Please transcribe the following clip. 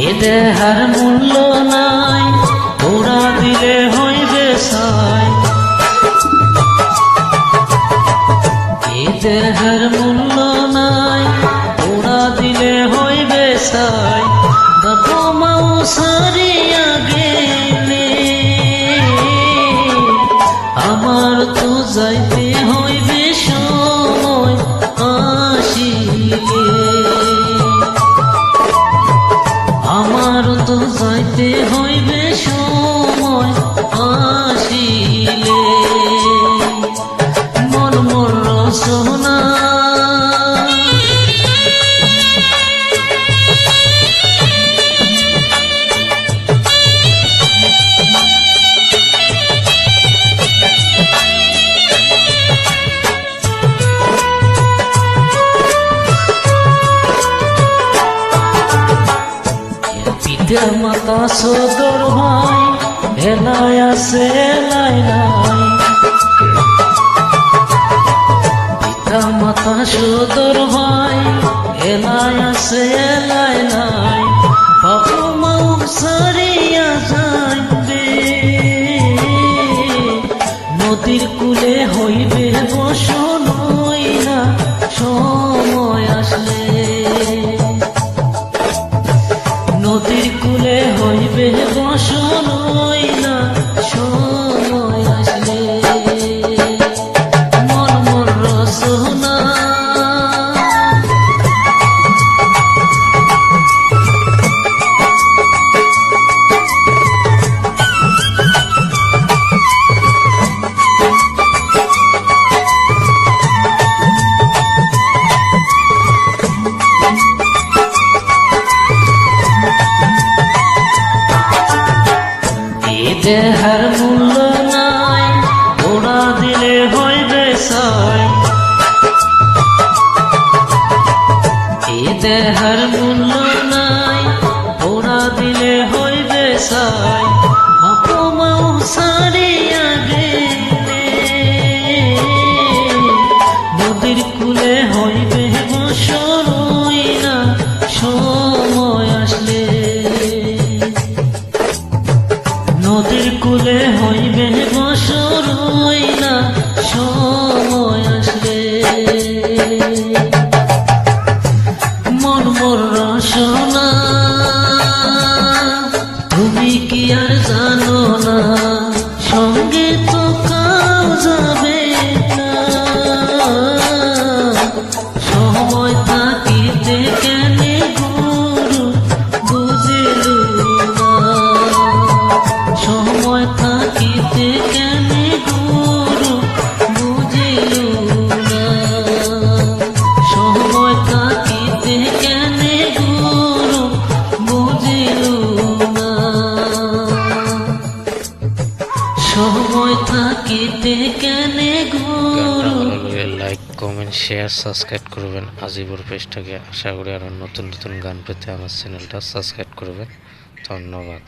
এ দেহার মূল্য নাই, ওরা দিলে হইবে সাই। এ দেহার মূল্য নাই, ওরা দিলে হইবে সাই। বাবা মাও সারিয়া গেলে আমার তো যাইতে হইবে সময় আসিলে। আমার তো যাইতে হইবে সময় আসিলে। মন মোর রসনা পিতা মাতা সদর ভাই এলাই আছে এলাই নাই। পিতা মাতা সদর ভাই এলাই আছে এলাই নাই। বাবা মাও সারিয়া যাইবে নদীর কূলে হইবে বসন না সময় আসলে। নদীর কূলে হইবে বসন না সময় আসলে। মন মোর রসনা দেহার মূল্য নাই, ওরা দিলে হইবে সাই। এ দেহার মূল্য নাই, ওরা দিলে হইবে সাই। বাবা মাও সারিয়া গেলে নদীর কূলে হইবে বসন না সময় আসলে। নদীর কূলে হইবে বসন না সময় আসলে। মন মোর রসনা তুমি কি আর জানো না, সঙ্গে তো কাউ যাবে না। সময় থাকিতে কেনে গুরু বুঝিলু না। সময় থাকিতে কেনে গুরু বুঝিলু না। সময় থাকিতে কেনে গুরু বুঝিলু না। সময় থাকিতে কেনে গুরু। লাইক কমেন্ট শেয়ার সাবস্ক্রাইব করবেন আজিবর পেজটাকে। আশা করি আরো নতুন নতুন গান পেতে আমার চ্যানেলটা সাবস্ক্রাইব করবেন। ধন্যবাদ।